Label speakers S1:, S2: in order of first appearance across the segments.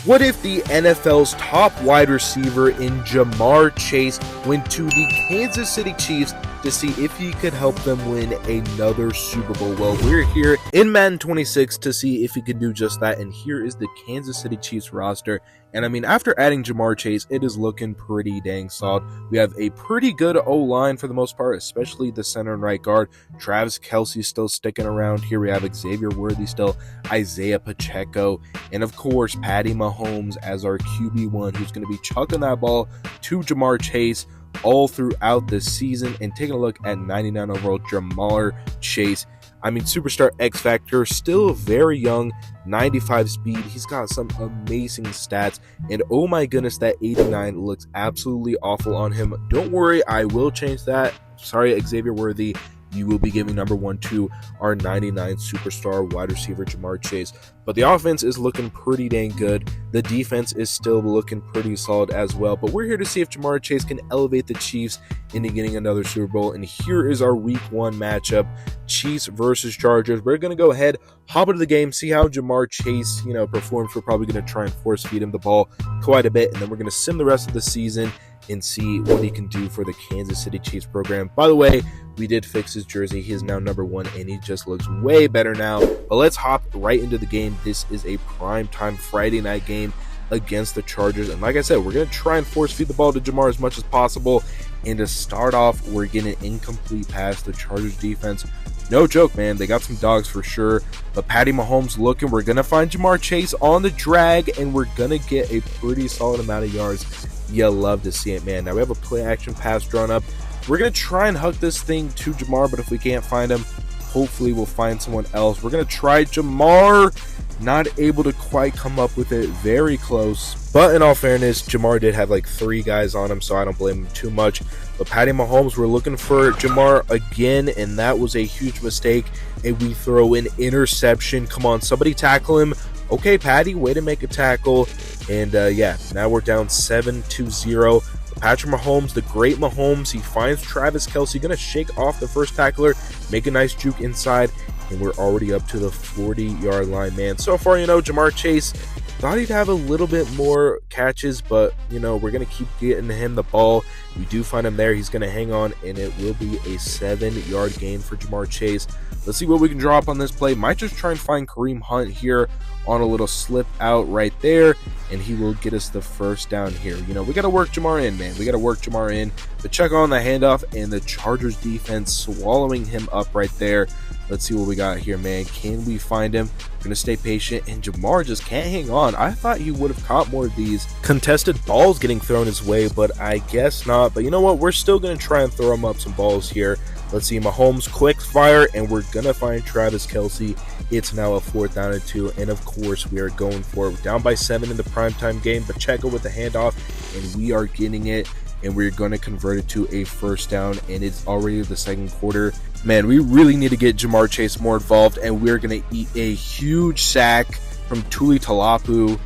S1: What if the NFL's top wide receiver in JAMAR Chase went to the Kansas City Chiefs to see if he could help them win another Super Bowl? Well, we're here in Madden 26 to see if he could do just that, and here is the Kansas City Chiefs roster. And I mean, after adding JAMAR Chase, it is looking pretty dang solid. We have a pretty good O-line for the most part, especially the center and right guard. Travis Kelce still sticking around here. We have Xavier Worthy still, Isaiah Pacheco, and of course, Patty Mahomes as our QB1, who's going to be chucking that ball to JAMAR Chase all throughout the season. And taking a look at 99 overall JAMAR Chase, I mean, superstar X Factor, still very young, 95 speed. He's got some amazing stats. And oh my goodness, that 89 looks absolutely awful on him. Don't worry, I will change that. Sorry, Xavier Worthy. You will be giving number 1 to our 99 superstar wide receiver, JAMAR Chase. But the offense is looking pretty dang good. The defense is still looking pretty solid as well. But we're here to see if JAMAR Chase can elevate the Chiefs into getting another Super Bowl. And here is our Week 1 matchup, Chiefs versus Chargers. We're going to go ahead, hop into the game, see how JAMAR Chase, performs. We're probably going to try and force feed him the ball quite a bit. And then we're going to sim the rest of the season and see what he can do for the Kansas City Chiefs program. By the way, we did fix his jersey. He is now number 1, and he just looks way better now. But let's hop right into the game. This is a primetime Friday night game against the Chargers. And like I said, we're going to try and force feed the ball to JAMAR as much as possible. And to start off, we're getting an incomplete pass. The Chargers defense, no joke, man. They got some dogs for sure. But Patty Mahomes looking. We're going to find JAMAR Chase on the drag, and we're going to get a pretty solid amount of yards. You love to see it, man. Now we have a play action pass drawn up. We're going to try and hook this thing to JAMAR, but if we can't find him, hopefully we'll find someone else. We're going to try JAMAR. Not able to quite come up with it. Very close. But in all fairness, JAMAR did have like 3 guys on him, so I don't blame him too much. But Patty Mahomes, we're looking for JAMAR again, and that was a huge mistake. And we throw an interception. Come on, somebody tackle him. Okay, Patty, way to make a tackle. And yeah, now we're down 7-0. Patrick Mahomes, the great Mahomes, he finds Travis Kelce, going to shake off the first tackler, make a nice juke inside, and we're already up to the 40-yard line, man. So far, JAMAR Chase, thought he'd have a little bit more catches, but, we're going to keep getting him the ball. We do find him there. He's going to hang on, and it will be a 7-yard gain for JAMAR Chase. Let's see what we can draw up on this play. Might just try and find Kareem Hunt here on a little slip out right there, and he will get us the first down here. We got to work JAMAR in, man. We got to work JAMAR in. But check on the handoff, and the Chargers defense swallowing him up right there. Let's see what we got here, man. Can we find him? We're going to stay patient, and JAMAR just can't hang on. I thought he would have caught more of these contested balls getting thrown his way, but I guess not. But you know what? We're still going to try and throw him up some balls here. Let's see, Mahomes, quick fire, and we're going to find Travis Kelce. It's now a 4th down and 2, and of course, we are going for it. We're down by 7 in the primetime game. Pacheco with the handoff, and we are getting it, and we're going to convert it to a first down, and it's already the second quarter. Man, we really need to get JAMAR Chase more involved, and we're going to eat a huge sack from Tuli Talapu.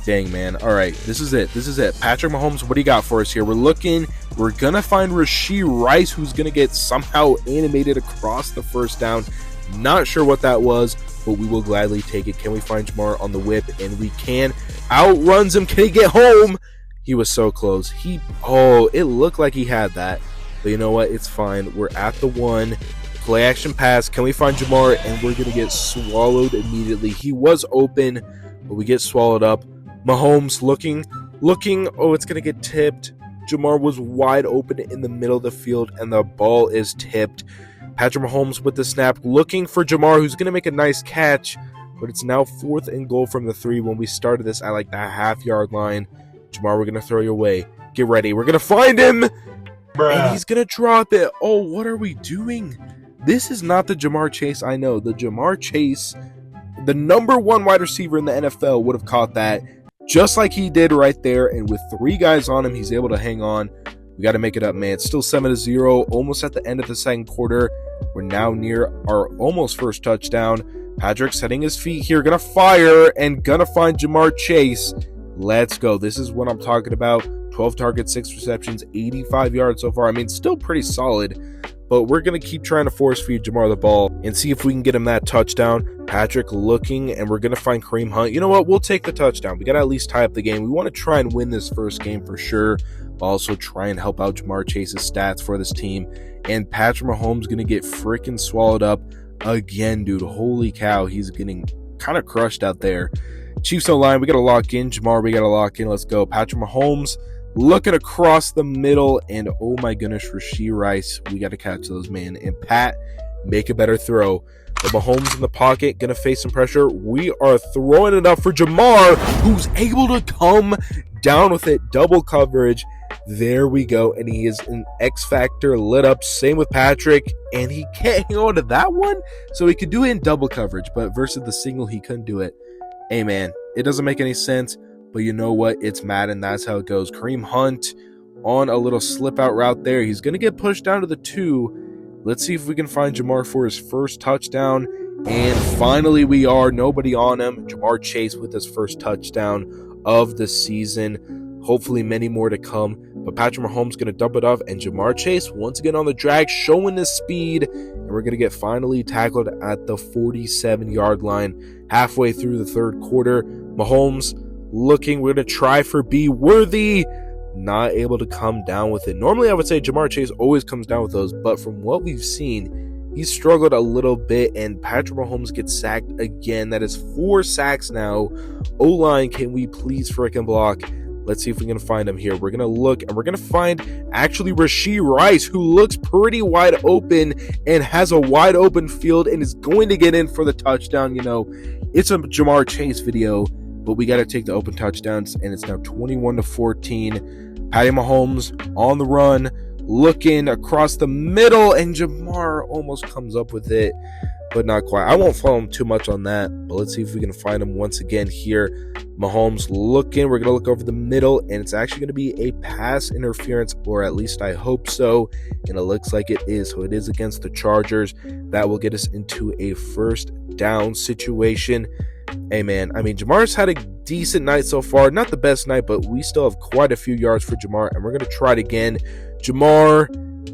S1: Dang, man. All right, this is it. This is it. Patrick Mahomes, what do you got for us here? We're looking. We're going to find Rashee Rice, who's going to get somehow animated across the first down. Not sure what that was, but we will gladly take it. Can we find JAMAR on the whip? And we can. Outruns him. Can he get home? He was so close. It looked like he had that. But you know what? It's fine. We're at the 1. Play action pass. Can we find JAMAR? And we're going to get swallowed immediately. He was open, but we get swallowed up. Mahomes looking. Oh, it's going to get tipped. JAMAR was wide open in the middle of the field, and the ball is tipped. Patrick Mahomes with the snap, looking for JAMAR, who's going to make a nice catch, but it's now 4th and goal from the 3 when we started this at like that half-yard line. JAMAR, we're going to throw you away. Get ready. We're going to find him, and he's going to drop it. Oh, what are we doing? This is not the JAMAR Chase I know. The JAMAR Chase, the number 1 wide receiver in the NFL, would have caught that just like he did right there, and with 3 guys on him, he's able to hang on. We got to make it up, man. It's still 7-0, almost at the end of the second quarter. We're now near our almost first touchdown. Patrick setting his feet here, gonna fire, and gonna find JAMAR Chase. Let's go. This is what I'm talking about. 12 targets, 6 receptions, 85 yards so far. I mean, still pretty solid, but we're going to keep trying to force feed Jamar the ball and see if we can get him that touchdown. Patrick looking, and we're going to find Kareem Hunt. You know what? We'll take the touchdown. We got to at least tie up the game. We want to try and win this first game for sure, but also try and help out Jamar Chase's stats for this team. And Patrick Mahomes going to get freaking swallowed up again, dude. Holy cow. He's getting kind of crushed out there. Chiefs O-line, we got to lock in. Jamar, we got to lock in. Let's go. Patrick Mahomes looking across the middle, and oh my goodness, Rashee Rice, we got to catch those, man. And Pat, make a better throw. But Mahomes in the pocket, going to face some pressure. We are throwing it up for Jamar, who's able to come down with it. Double coverage. There we go. And he is an X Factor lit up. Same with Patrick. And he can't hang on to that one. So he could do it in double coverage. But versus the single, he couldn't do it. Hey, man, it doesn't make any sense. But you know what? It's Madden. That's how it goes. Kareem Hunt on a little slip out route there. He's going to get pushed down to the 2. Let's see if we can find Jamar for his first touchdown. And finally we are. Nobody on him. Jamar Chase with his first touchdown of the season. Hopefully many more to come. But Patrick Mahomes going to dump it off. And Jamar Chase once again on the drag, showing his speed. And we're going to get finally tackled at the 47-yard line halfway through the third quarter. Mahomes looking, we're going to try for B worthy, not able to come down with it. Normally I would say Jamar Chase always comes down with those, but from what we've seen, he's struggled a little bit, and Patrick Mahomes gets sacked again. That is 4 sacks now. O-line, can we please freaking block? Let's see if we can find him here. We're going to look, and we're going to find actually Rashee Rice, who looks pretty wide open and has a wide open field and is going to get in for the touchdown. You know, it's a Jamar Chase video, but we got to take the open touchdowns, and it's now 21-14. Patty Mahomes on the run, looking across the middle, and Jamar almost comes up with it, but not quite. I won't follow him too much on that, but let's see if we can find him once again here. Mahomes looking. We're going to look over the middle, and it's actually going to be a pass interference, or at least I hope so, and it looks like it is. So it is against the Chargers. That will get us into a first down situation. Hey, man, I mean, Jamar's had a decent night so far. Not the best night, but we still have quite a few yards for Jamar, and we're going to try it again. Jamar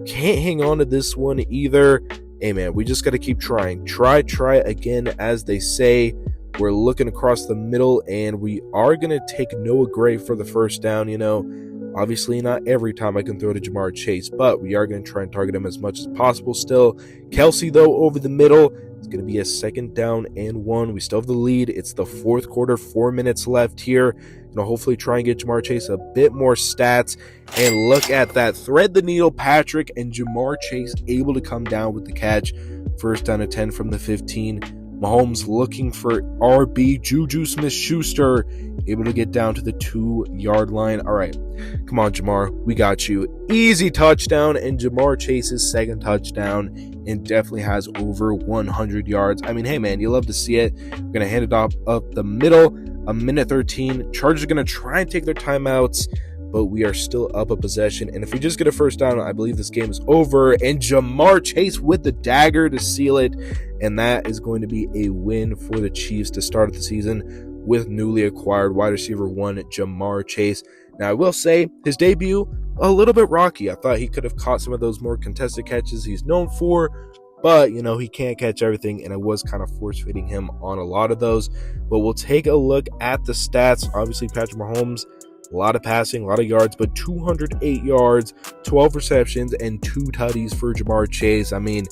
S1: can't hang on to this one either. Hey, man, we just got to keep trying. Try again, as they say. We're looking across the middle, and we are going to take Noah Gray for the first down. You know, obviously not every time I can throw to Jamar Chase, but we are going to try and target him as much as possible still. Kelsey, though, over the middle. It's going to be a 2nd down and 1. We still have the lead. It's the 4th quarter, 4 minutes left here. Hopefully try and get Jamar Chase a bit more stats. And look at that. Thread the needle, Patrick, and Jamar Chase able to come down with the catch. First down and 10 from the 15. Mahomes looking for RB. Juju Smith-Schuster able to get down to the 2-yard line. All right, come on, Jamar. We got you. Easy touchdown, and Jamar Chase's 2nd touchdown, and definitely has over 100 yards. I mean, hey, man, you love to see it. We're going to hand it off up the middle. A minute 13. Chargers are going to try and take their timeouts, but we are still up a possession. And if we just get a first down, I believe this game is over. And Jamar Chase with the dagger to seal it. And that is going to be a win for the Chiefs to start the season with newly acquired wide receiver 1, Jamar Chase. Now, I will say his debut, a little bit rocky. I thought he could have caught some of those more contested catches he's known for. But, you know, he can't catch everything, and I was kind of force-feeding him on a lot of those. But we'll take a look at the stats. Obviously, Patrick Mahomes, a lot of passing, a lot of yards, but 208 yards, 12 receptions, and 2 tutties for Jamar Chase. I mean,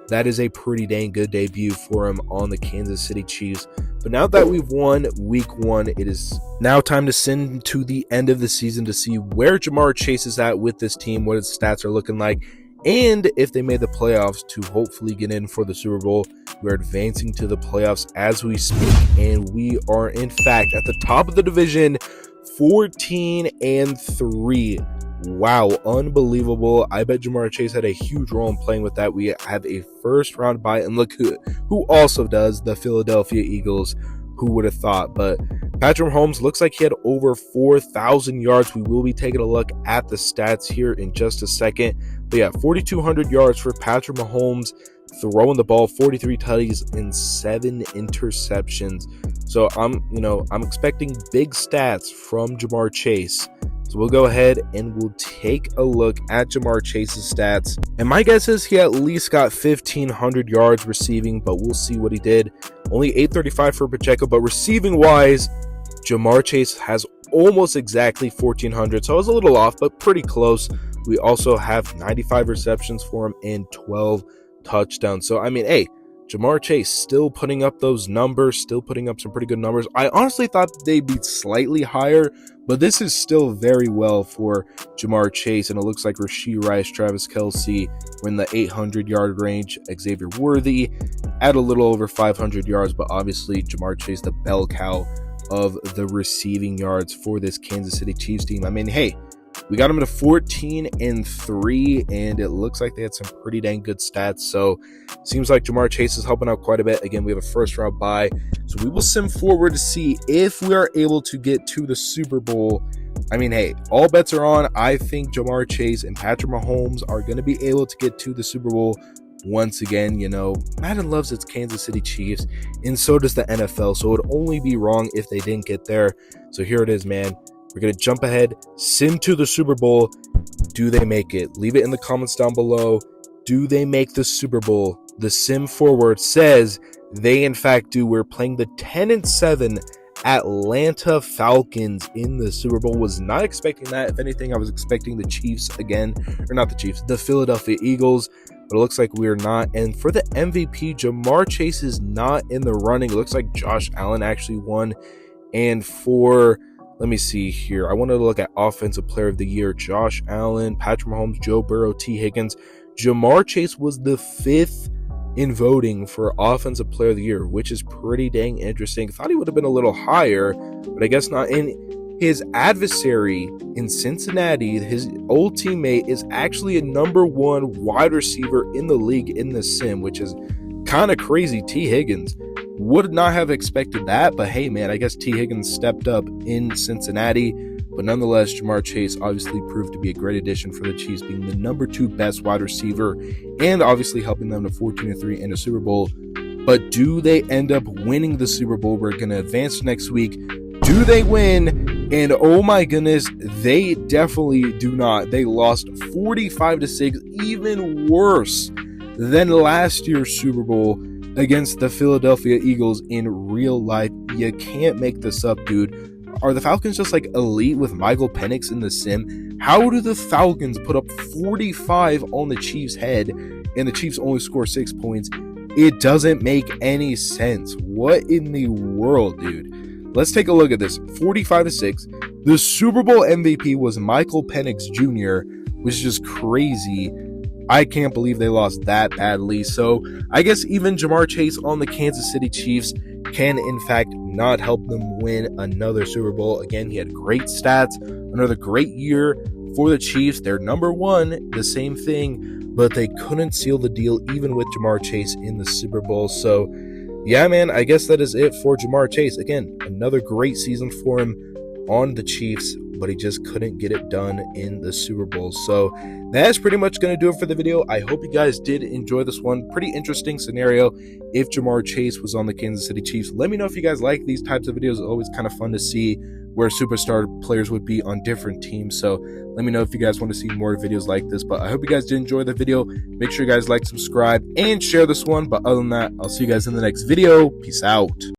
S1: that is a pretty dang good debut for him on the Kansas City Chiefs. But now that we've won week 1, it is now time to send to the end of the season to see where Jamar Chase is at with this team, what his stats are looking like, and if they made the playoffs to hopefully get in for the Super Bowl. We're advancing to the playoffs as we speak, and we are, in fact, at the top of the division, 14-3. Wow, unbelievable. I bet Jamar Chase had a huge role in playing with that. We have a first-round bye, and look who also does, the Philadelphia Eagles. Who would have thought? But Patrick Mahomes looks like he had over 4,000 yards. We will be taking a look at the stats here in just a second. But yeah, 4,200 yards for Patrick Mahomes, throwing the ball, 43 tutties and 7 interceptions. So I'm expecting big stats from Jamar Chase. So we'll go ahead and we'll take a look at Jamar Chase's stats. And my guess is he at least got 1,500 yards receiving, but we'll see what he did. Only 835 for Pacheco, but receiving wise, Jamar Chase has almost exactly 1,400. So I was a little off, but pretty close. We also have 95 receptions for him and 12 touchdowns. So, I mean, hey, Jamar Chase still putting up those numbers, still putting up some pretty good numbers. I honestly thought they'd be slightly higher, but this is still very well for Jamar Chase. And it looks like Rashee Rice, Travis Kelce were in the 800-yard range. Xavier Worthy at a little over 500 yards, but obviously Jamar Chase, the bell cow of the receiving yards for this Kansas City Chiefs team. I mean, hey, we got them to 14-3, and it looks like they had some pretty dang good stats. So seems like Jamar Chase is helping out quite a bit. Again, we have a first round bye, so we will sim forward to see if we are able to get to the Super Bowl. I mean, hey, all bets are on. I think Jamar Chase and Patrick Mahomes are going to be able to get to the Super Bowl once again. You know, Madden loves its Kansas City Chiefs, and so does the NFL, so it would only be wrong if they didn't get there. So here it is, man. We're going to jump ahead, sim to the Super Bowl. Do they make it? Leave it in the comments down below. Do they make the Super Bowl? The sim forward says they in fact do. We're playing the 10-7 Atlanta Falcons in the Super Bowl. Was not expecting that. If anything, I was expecting the Chiefs again, or not the Chiefs, the Philadelphia Eagles, but it looks like we're not. And for the MVP, Jamar Chase is not in the running. It looks like Josh Allen actually won. And for, let me see here, I wanted to look at Offensive Player of the Year. Josh Allen, Patrick Mahomes, Joe Burrow, T. Higgins. Jamar Chase was the 5th in voting for Offensive Player of the Year, which is pretty dang interesting. Thought he would have been a little higher, but I guess not. And his adversary in Cincinnati, his old teammate, is actually a #1 wide receiver in the league in the sim, which is kind of crazy. T. Higgins. Would not have expected that, but hey, man, I guess T. Higgins stepped up in Cincinnati. But nonetheless, Jamar Chase obviously proved to be a great addition for the Chiefs, being the #2 best wide receiver and obviously helping them to 14-3 in a Super Bowl. But do they end up winning the Super Bowl? We're going to advance next week. Do they win? And oh my goodness, they definitely do not. They lost 45-6, even worse than last year's Super Bowl against the Philadelphia Eagles in real life. You can't make this up, dude. Are the Falcons just like elite with Michael Penix in the sim? How do the Falcons put up 45 on the Chiefs' head and the Chiefs only score 6 points? It doesn't make any sense. What in the world, dude? Let's take a look at this. 45-6. The Super Bowl MVP was Michael Penix Jr., which is just crazy. I can't believe they lost that badly. So I guess even Jamar Chase on the Kansas City Chiefs can in fact not help them win another Super Bowl. Again, he had great stats, another great year for the Chiefs. They're #1, the same thing, but they couldn't seal the deal even with Jamar Chase in the Super Bowl. So yeah, man, I guess that is it for Jamar Chase. Again, another great season for him on the Chiefs, but he just couldn't get it done in the Super Bowl. So that's pretty much going to do it for the video. I hope you guys did enjoy this one. Pretty interesting scenario if Jamar Chase was on the Kansas City Chiefs. Let me know if you guys like these types of videos. It's always kind of fun to see where superstar players would be on different teams. So let me know if you guys want to see more videos like this. But I hope you guys did enjoy the video. Make sure you guys like, subscribe, and share this one. But other than that, I'll see you guys in the next video. Peace out.